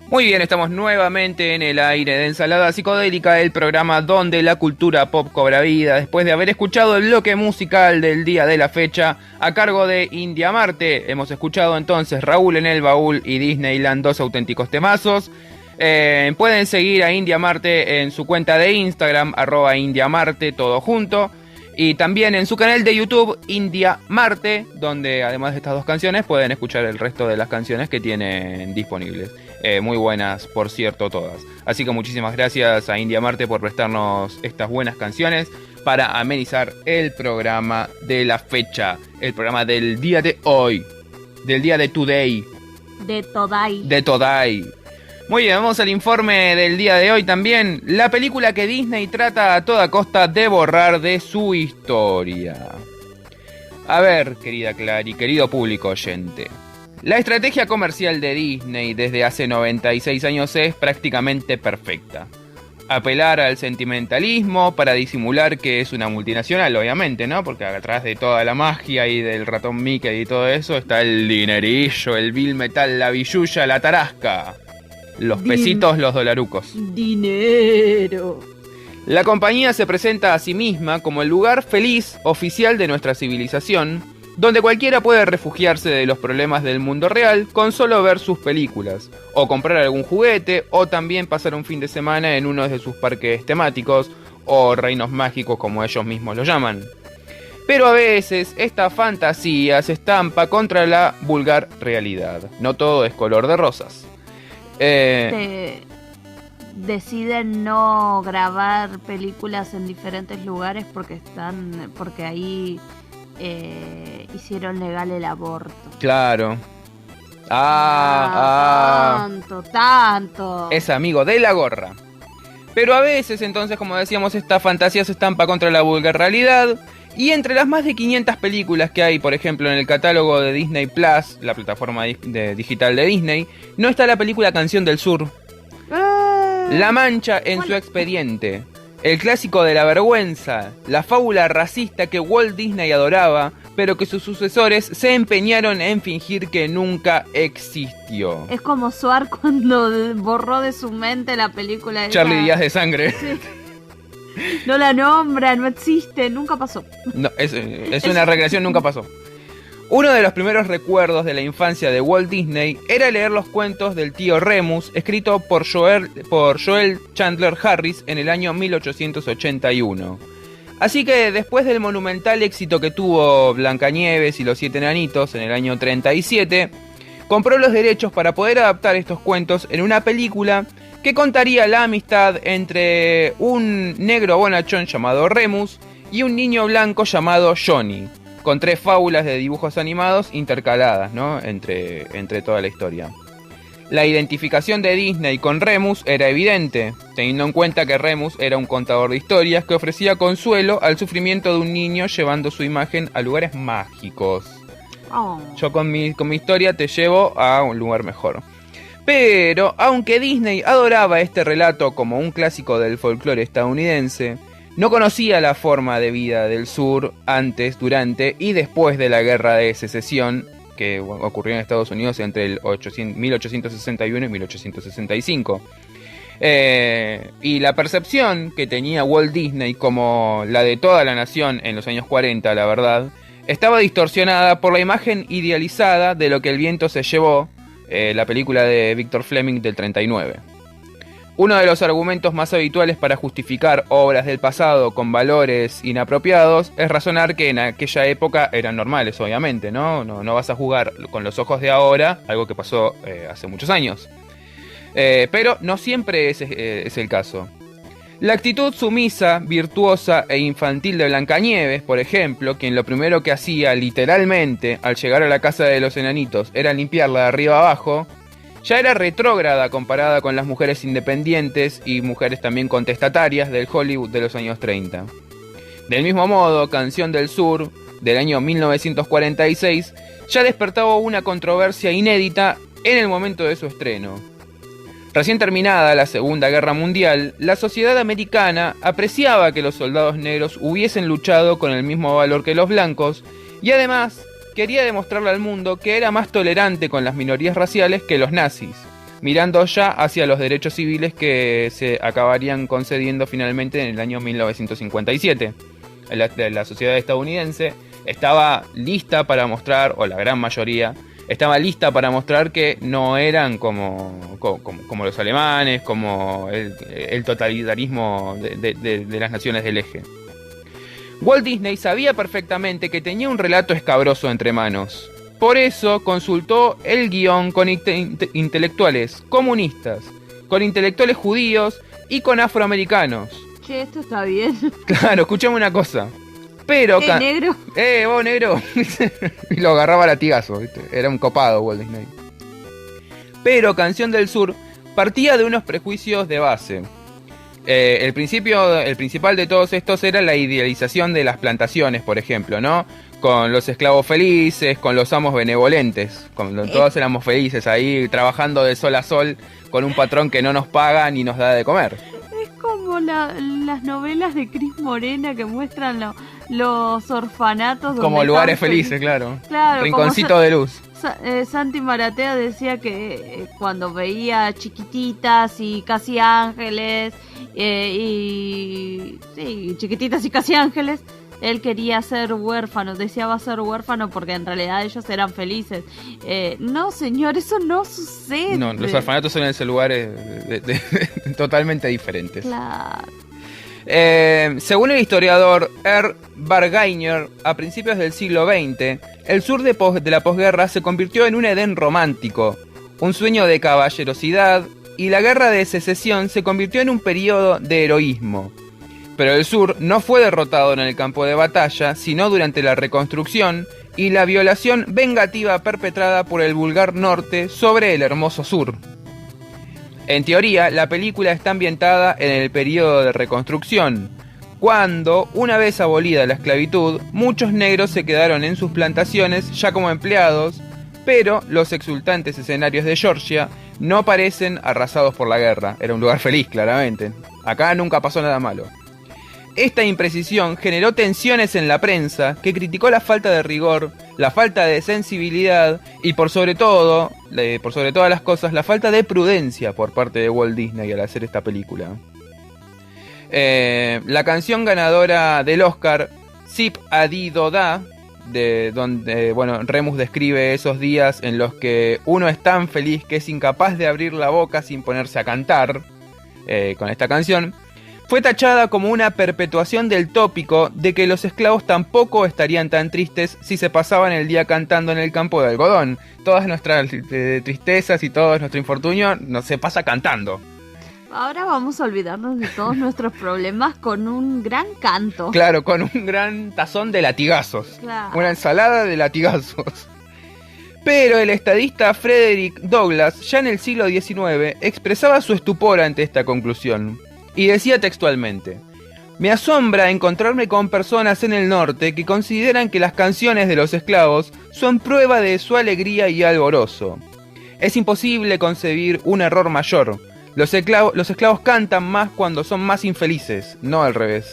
Muy bien, estamos nuevamente en el aire de Ensalada Psicodélica, el programa donde la cultura pop cobra vida, después de haber escuchado el bloque musical del día de la fecha a cargo de India Marte. Hemos escuchado entonces Raúl en el Baúl y Disneyland, dos auténticos temazos. Pueden seguir a India Marte en su cuenta de Instagram, @IndiaMarte, todo junto. Y también en su canal de YouTube, India Marte, donde además de estas dos canciones pueden escuchar el resto de las canciones que tienen disponibles. Muy buenas, por cierto, todas. Así que muchísimas gracias a India Marte por prestarnos estas buenas canciones para amenizar el programa de la fecha. El programa del día de hoy. Del día de today. De Todai. De today. Muy bien, vamos al informe del día de hoy también. La película que Disney trata a toda costa de borrar de su historia. A ver, querida Clary, querido público oyente. La estrategia comercial de Disney desde hace 96 años es prácticamente perfecta. Apelar al sentimentalismo para disimular que es una multinacional, obviamente, ¿no? Porque atrás de toda la magia y del ratón Mickey y todo eso está el dinerillo, el bill metal, la billulla, la tarasca. Los pesitos, los dolarucos. Dinero. La compañía se presenta a sí misma como el lugar feliz oficial de nuestra civilización, donde cualquiera puede refugiarse de los problemas del mundo real con solo ver sus películas, o comprar algún juguete, o también pasar un fin de semana en uno de sus parques temáticos, o reinos mágicos como ellos mismos lo llaman. Pero a veces esta fantasía se estampa contra la vulgar realidad. No todo es color de rosas. Deciden no grabar películas en diferentes lugares porque ahí hicieron legal el aborto. Claro. Tanto. Es amigo de la gorra. Pero a veces, entonces, como decíamos, esta fantasía se estampa contra la vulgar realidad. Y entre las más de 500 películas que hay, por ejemplo, en el catálogo de Disney Plus, la plataforma digital de Disney, no está la película Canción del Sur. La Mancha en su expediente. El clásico de la vergüenza, la fábula racista que Walt Disney adoraba, pero que sus sucesores se empeñaron en fingir que nunca existió. Es como Suar cuando borró de su mente la película de Charlie Díaz de Sangre. Sí. No la nombra, no existe, nunca pasó. No, es una recreación, nunca pasó. Uno de los primeros recuerdos de la infancia de Walt Disney era leer los cuentos del tío Remus, escrito por Joel Chandler Harris en el año 1881. Así que después del monumental éxito que tuvo Blancanieves y los Siete Enanitos en el año 37, compró los derechos para poder adaptar estos cuentos en una película que contaría la amistad entre un negro bonachón llamado Remus y un niño blanco llamado Johnny, con 3 fábulas de dibujos animados intercaladas, ¿no? entre toda la historia. La identificación de Disney con Remus era evidente, teniendo en cuenta que Remus era un contador de historias que ofrecía consuelo al sufrimiento de un niño llevando su imagen a lugares mágicos. Oh. Yo con mi historia te llevo a un lugar mejor. Pero, aunque Disney adoraba este relato como un clásico del folclore estadounidense, no conocía la forma de vida del sur antes, durante y después de la Guerra de Secesión, que ocurrió en Estados Unidos entre el 1861 y 1865. Y la percepción que tenía Walt Disney como la de toda la nación en los años 40, la verdad, estaba distorsionada por la imagen idealizada de lo que el viento se llevó, la película de Victor Fleming del 39. Uno de los argumentos más habituales para justificar obras del pasado con valores inapropiados es razonar que en aquella época eran normales, obviamente, ¿no? No vas a jugar con los ojos de ahora, algo que pasó hace muchos años. Pero no siempre es el caso. La actitud sumisa, virtuosa e infantil de Blancanieves, por ejemplo, quien lo primero que hacía literalmente al llegar a la casa de los enanitos era limpiarla de arriba abajo, ya era retrógrada comparada con las mujeres independientes y mujeres también contestatarias del Hollywood de los años 30. Del mismo modo, Canción del Sur, del año 1946, ya despertaba una controversia inédita en el momento de su estreno. Recién terminada la Segunda Guerra Mundial, la sociedad americana apreciaba que los soldados negros hubiesen luchado con el mismo valor que los blancos y además quería demostrarle al mundo que era más tolerante con las minorías raciales que los nazis, mirando ya hacia los derechos civiles que se acabarían concediendo finalmente en el año 1957. La sociedad estadounidense estaba lista para mostrar, o la gran mayoría, estaba lista para mostrar que no eran como los alemanes, como el totalitarismo de las naciones del eje. Walt Disney sabía perfectamente que tenía un relato escabroso entre manos. Por eso consultó el guión con intelectuales comunistas, con intelectuales judíos y con afroamericanos. Che, esto está bien. Claro, escuchame una cosa. Pero negro. Vos negro. Y lo agarraba a latigazo, ¿viste? Era un copado Walt Disney. Pero Canción del Sur partía de unos prejuicios de base. El principal de todos estos era la idealización de las plantaciones, por ejemplo, ¿no? Con los esclavos felices, con los amos benevolentes, todos éramos felices ahí trabajando de sol a sol con un patrón que no nos paga ni nos da de comer. Es como las novelas de Cris Morena que muestran los orfanatos. Como lugares felices, claro. Rinconcito de luz. Santi Maratea decía que cuando veía Chiquititas y Casi Ángeles, Chiquititas y Casi Ángeles, él quería ser huérfano, deseaba ser huérfano porque en realidad ellos eran felices. No, señor, eso no sucede. No, los orfanatos son en ese lugares totalmente diferentes. Claro. Según el historiador Bargainer, a principios del siglo XX, el sur de la posguerra se convirtió en un Edén romántico, un sueño de caballerosidad, y la guerra de secesión se convirtió en un periodo de heroísmo. Pero el sur no fue derrotado en el campo de batalla, sino durante la reconstrucción y la violación vengativa perpetrada por el vulgar norte sobre el hermoso sur. En teoría, la película está ambientada en el periodo de reconstrucción, cuando, una vez abolida la esclavitud, muchos negros se quedaron en sus plantaciones ya como empleados, pero los exultantes escenarios de Georgia no parecen arrasados por la guerra. Era un lugar feliz, claramente. Acá nunca pasó nada malo. Esta imprecisión generó tensiones en la prensa, que criticó la falta de rigor, la falta de sensibilidad y por sobre todas las cosas, la falta de prudencia por parte de Walt Disney al hacer esta película. La canción ganadora del Oscar, Zip Adidoda, de donde Remus describe esos días en los que uno es tan feliz que es incapaz de abrir la boca sin ponerse a cantar, con esta canción, fue tachada como una perpetuación del tópico de que los esclavos tampoco estarían tan tristes si se pasaban el día cantando en el campo de algodón. Todas nuestras tristezas y todo nuestro infortunio se pasa cantando. Ahora vamos a olvidarnos de todos nuestros problemas con un gran canto. Claro, con un gran tazón de latigazos. Claro. Una ensalada de latigazos. Pero el estadista Frederick Douglass, ya en el siglo XIX, expresaba su estupor ante esta conclusión. Y decía textualmente: me asombra encontrarme con personas en el norte que consideran que las canciones de los esclavos son prueba de su alegría y alborozo. Es imposible concebir un error mayor. Los esclavos cantan más cuando son más infelices, no al revés.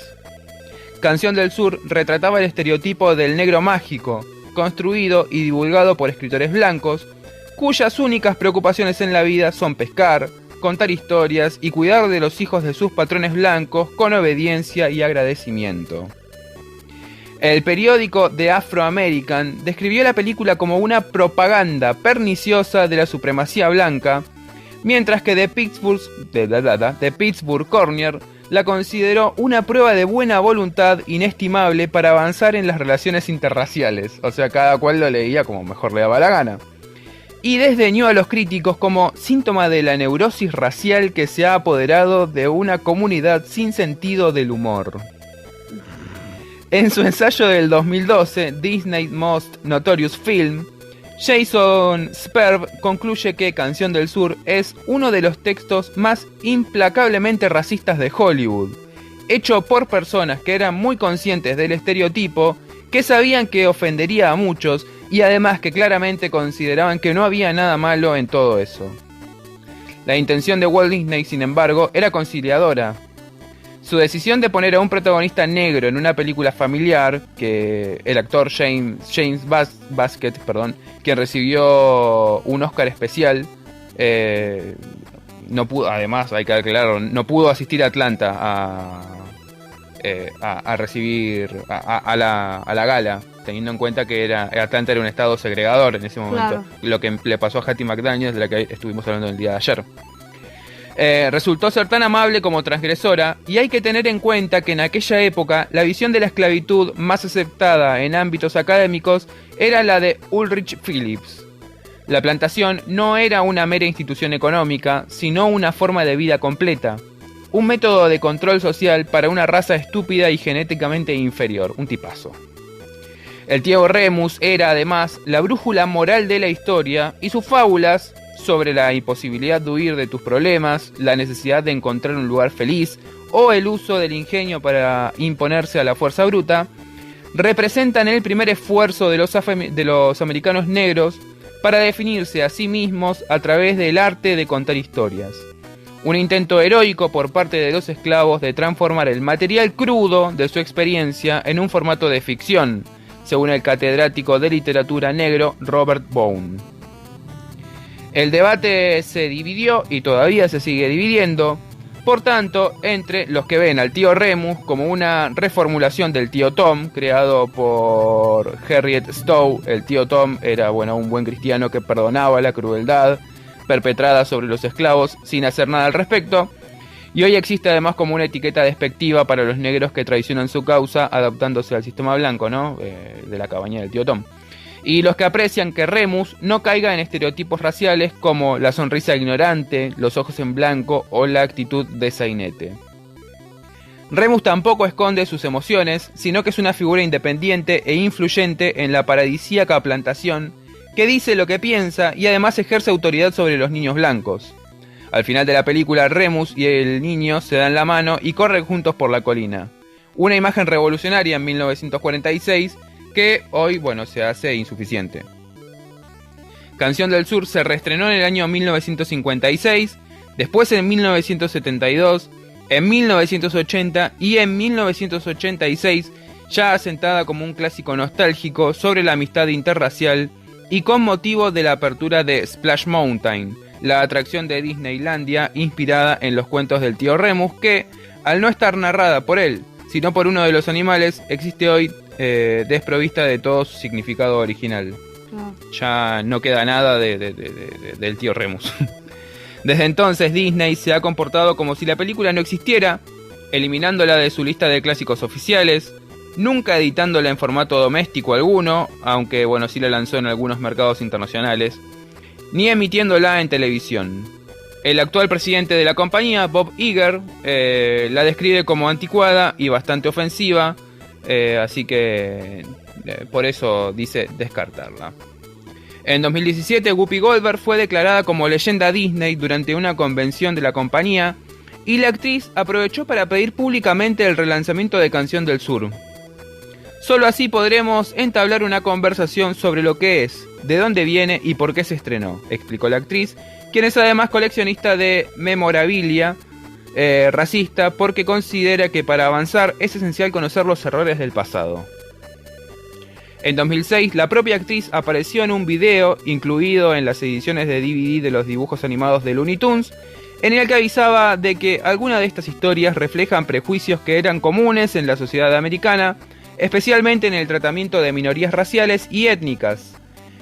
Canción del Sur retrataba el estereotipo del negro mágico, construido y divulgado por escritores blancos, cuyas únicas preocupaciones en la vida son pescar, contar historias y cuidar de los hijos de sus patrones blancos con obediencia y agradecimiento. El periódico The Afro-American describió la película como una propaganda perniciosa de la supremacía blanca, mientras que The Pittsburgh Courier la consideró una prueba de buena voluntad inestimable para avanzar en las relaciones interraciales. O sea, cada cual lo leía como mejor le daba la gana. Y desdeñó a los críticos como síntoma de la neurosis racial que se ha apoderado de una comunidad sin sentido del humor. En su ensayo del 2012, Disney's Most Notorious Film, Jason Sperb concluye que Canción del Sur es uno de los textos más implacablemente racistas de Hollywood, hecho por personas que eran muy conscientes del estereotipo, que sabían que ofendería a muchos y además que claramente consideraban que no había nada malo en todo eso. La intención de Walt Disney, sin embargo, era conciliadora. Su decisión de poner a un protagonista negro en una película familiar, que el actor James Baskett, quien recibió un Oscar especial, No pudo, además, hay que aclararlo, no pudo asistir a Atlanta a recibir a la gala, teniendo en cuenta que Atlanta era un estado segregador en ese momento. Claro. Lo que le pasó a Hattie McDaniel, de la que estuvimos hablando el día de ayer. Resultó ser tan amable como transgresora, y hay que tener en cuenta que en aquella época la visión de la esclavitud más aceptada en ámbitos académicos era la de Ulrich Phillips. La plantación no era una mera institución económica, sino una forma de vida completa, un método de control social para una raza estúpida y genéticamente inferior, un tipazo. El tío Remus era además la brújula moral de la historia, y sus fábulas sobre la imposibilidad de huir de tus problemas, la necesidad de encontrar un lugar feliz o el uso del ingenio para imponerse a la fuerza bruta, representan el primer esfuerzo de los americanos negros para definirse a sí mismos a través del arte de contar historias. Un intento heroico por parte de los esclavos de transformar el material crudo de su experiencia en un formato de ficción, según el catedrático de literatura negro Robert Bone. El debate se dividió y todavía se sigue dividiendo, por tanto, entre los que ven al tío Remus como una reformulación del tío Tom, creado por Harriet Stowe. El tío Tom era, un buen cristiano que perdonaba la crueldad perpetrada sobre los esclavos sin hacer nada al respecto, y hoy existe además como una etiqueta despectiva para los negros que traicionan su causa adaptándose al sistema blanco, ¿no? De la cabaña del tío Tom. Y los que aprecian que Remus no caiga en estereotipos raciales como la sonrisa ignorante, los ojos en blanco o la actitud de sainete. Remus tampoco esconde sus emociones, sino que es una figura independiente e influyente en la paradisíaca plantación que dice lo que piensa y además ejerce autoridad sobre los niños blancos. Al final de la película, Remus y el niño se dan la mano y corren juntos por la colina. Una imagen revolucionaria en 1946 que hoy, se hace insuficiente. Canción del Sur se reestrenó en el año 1956, después en 1972, en 1980 y en 1986, ya asentada como un clásico nostálgico sobre la amistad interracial y con motivo de la apertura de Splash Mountain, la atracción de Disneylandia inspirada en los cuentos del tío Remus que, al no estar narrada por él, sino por uno de los animales, existe hoy desprovista de todo su significado original. Ya no queda nada del tío Remus. Desde entonces Disney se ha comportado como si la película no existiera, eliminándola de su lista de clásicos oficiales, nunca editándola en formato doméstico alguno, aunque sí la lanzó en algunos mercados internacionales, ni emitiéndola en televisión. El actual presidente de la compañía, Bob Iger, la describe como anticuada y bastante ofensiva, así que por eso dice descartarla. En 2017, Whoopi Goldberg fue declarada como leyenda Disney durante una convención de la compañía, y la actriz aprovechó para pedir públicamente el relanzamiento de Canción del Sur. Solo así podremos entablar una conversación sobre lo que es, de dónde viene y por qué se estrenó, explicó la actriz, quien es además coleccionista de memorabilia racista, porque considera que para avanzar es esencial conocer los errores del pasado. En 2006, la propia actriz apareció en un video incluido en las ediciones de DVD de los dibujos animados de Looney Tunes, en el que avisaba de que algunas de estas historias reflejan prejuicios que eran comunes en la sociedad americana, especialmente en el tratamiento de minorías raciales y étnicas.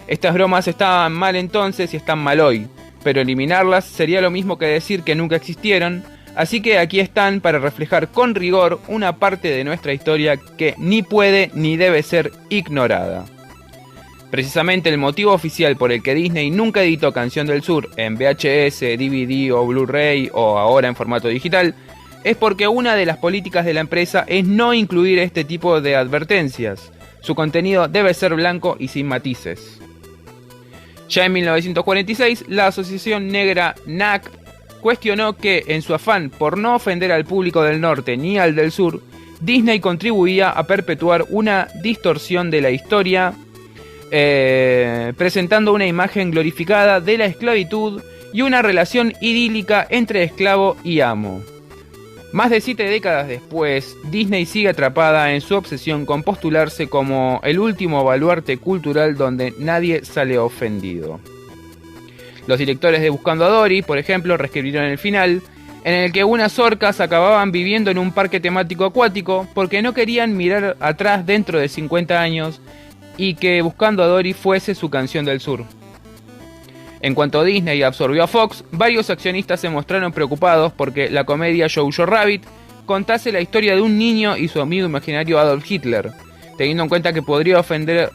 Estas bromas estaban mal entonces y están mal hoy, pero eliminarlas sería lo mismo que decir que nunca existieron, así que aquí están para reflejar con rigor una parte de nuestra historia que ni puede ni debe ser ignorada. Precisamente el motivo oficial por el que Disney nunca editó Canción del Sur en VHS, DVD o Blu-ray o ahora en formato digital es porque una de las políticas de la empresa es no incluir este tipo de advertencias. Su contenido debe ser blanco y sin matices. Ya en 1946, la asociación negra NAACP cuestionó que, en su afán por no ofender al público del norte ni al del sur, Disney contribuía a perpetuar una distorsión de la historia, presentando una imagen glorificada de la esclavitud y una relación idílica entre esclavo y amo. Más de 7 décadas después, Disney sigue atrapada en su obsesión con postularse como el último baluarte cultural donde nadie sale ofendido. Los directores de Buscando a Dory, por ejemplo, reescribieron el final, en el que unas orcas acababan viviendo en un parque temático acuático porque no querían mirar atrás dentro de 50 años y que Buscando a Dory fuese su canción del sur. En cuanto Disney absorbió a Fox, varios accionistas se mostraron preocupados porque la comedia Jojo Rabbit contase la historia de un niño y su amigo imaginario Adolf Hitler, teniendo en cuenta que podía ofender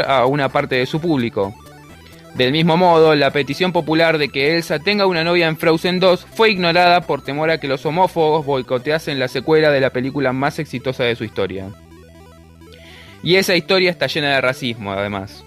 a una parte de su público. Del mismo modo, la petición popular de que Elsa tenga una novia en Frozen 2 fue ignorada por temor a que los homófobos boicoteasen la secuela de la película más exitosa de su historia. Y esa historia está llena de racismo, además.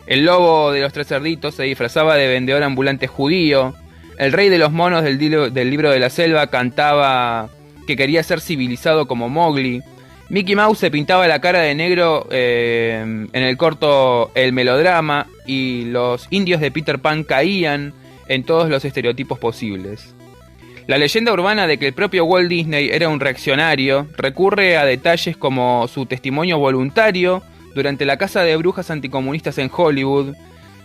El lobo de los tres cerditos se disfrazaba de vendedor ambulante judío. El rey de los monos del libro de la selva cantaba que quería ser civilizado como Mowgli. Mickey Mouse se pintaba la cara de negro en el corto El Melodrama, y los indios de Peter Pan caían en todos los estereotipos posibles. La leyenda urbana de que el propio Walt Disney era un reaccionario recurre a detalles como su testimonio voluntario durante la caza de brujas anticomunistas en Hollywood,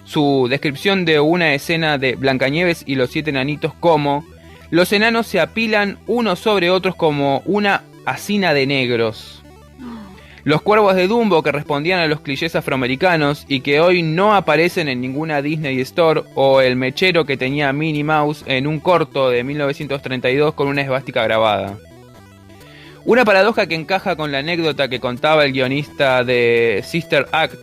su descripción de una escena de Blancanieves y los 7 enanitos como: los enanos se apilan unos sobre otros como una hacina de negros. Los cuervos de Dumbo, que respondían a los clichés afroamericanos y que hoy no aparecen en ninguna Disney Store, o el mechero que tenía Minnie Mouse en un corto de 1932 con una esvástica grabada. Una paradoja que encaja con la anécdota que contaba el guionista de Sister Act,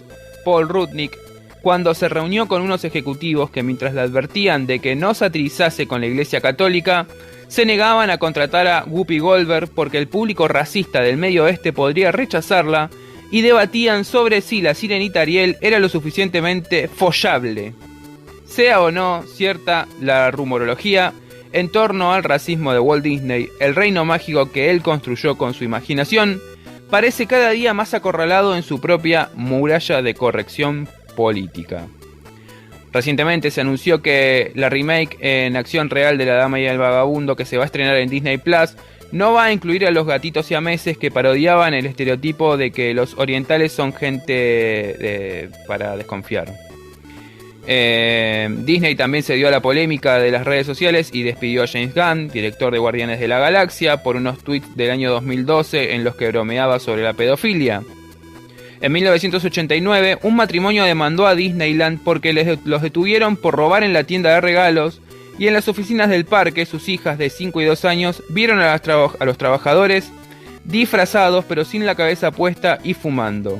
Paul Rudnick, cuando se reunió con unos ejecutivos que, mientras le advertían de que no satirizase con la Iglesia Católica, se negaban a contratar a Whoopi Goldberg porque el público racista del Medio Oeste podría rechazarla, y debatían sobre si la sirenita Ariel era lo suficientemente follable. Sea o no cierta la rumorología en torno al racismo de Walt Disney, el reino mágico que él construyó con su imaginación parece cada día más acorralado en su propia muralla de corrección política. Recientemente se anunció que la remake en acción real de La Dama y el Vagabundo, que se va a estrenar en Disney Plus, no va a incluir a los gatitos siameses que parodiaban el estereotipo de que los orientales son gente para desconfiar. Disney también se dio a la polémica de las redes sociales y despidió a James Gunn, director de Guardianes de la Galaxia, por unos tweets del año 2012 en los que bromeaba sobre la pedofilia. En 1989, un matrimonio demandó a Disneyland porque los detuvieron por robar en la tienda de regalos, y en las oficinas del parque sus hijas de 5 y 2 años vieron a los trabajadores disfrazados pero sin la cabeza puesta y fumando.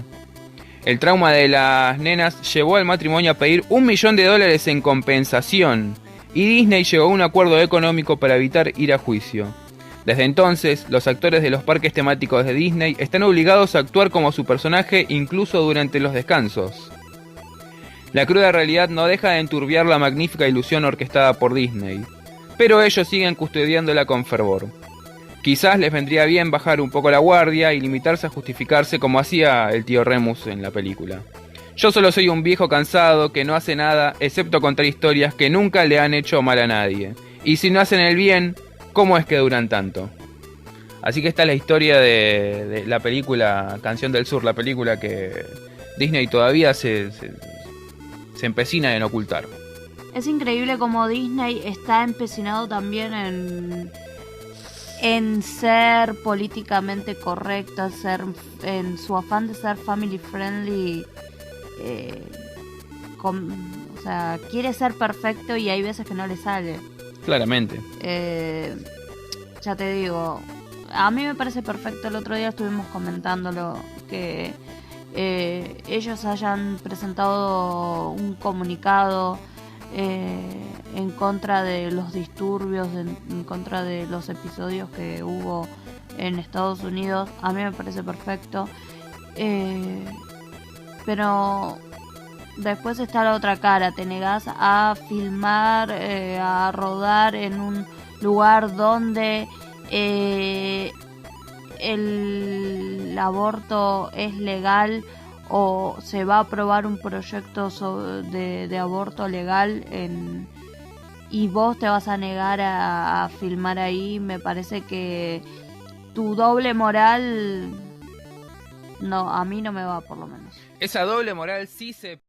El trauma de las nenas llevó al matrimonio a pedir $1 millón en compensación, y Disney llegó a un acuerdo económico para evitar ir a juicio. Desde entonces, los actores de los parques temáticos de Disney están obligados a actuar como su personaje incluso durante los descansos. La cruda realidad no deja de enturbiar la magnífica ilusión orquestada por Disney, pero ellos siguen custodiándola con fervor. Quizás les vendría bien bajar un poco la guardia y limitarse a justificarse como hacía el tío Remus en la película. Yo solo soy un viejo cansado que no hace nada excepto contar historias que nunca le han hecho mal a nadie. Y si no hacen el bien, ¿cómo es que duran tanto? Así que esta es la historia de la película Canción del Sur, la película que Disney todavía se empecina en ocultar. Es increíble cómo Disney está empecinado también en ser políticamente correcto, en su afán de ser family friendly. O sea, quiere ser perfecto y hay veces que no le sale. Claramente. Ya te digo, a mí me parece perfecto. El otro día estuvimos comentándolo, que ellos hayan presentado un comunicado en contra de los disturbios, en contra de los episodios que hubo en Estados Unidos. A mí me parece perfecto, pero después está la otra cara. Te negás a filmar, a rodar en un lugar donde el aborto es legal, o se va a aprobar un proyecto de aborto legal y vos te vas a negar a filmar ahí. Me parece que tu doble moral, no, a mí no me va, por lo menos. Esa doble moral sí se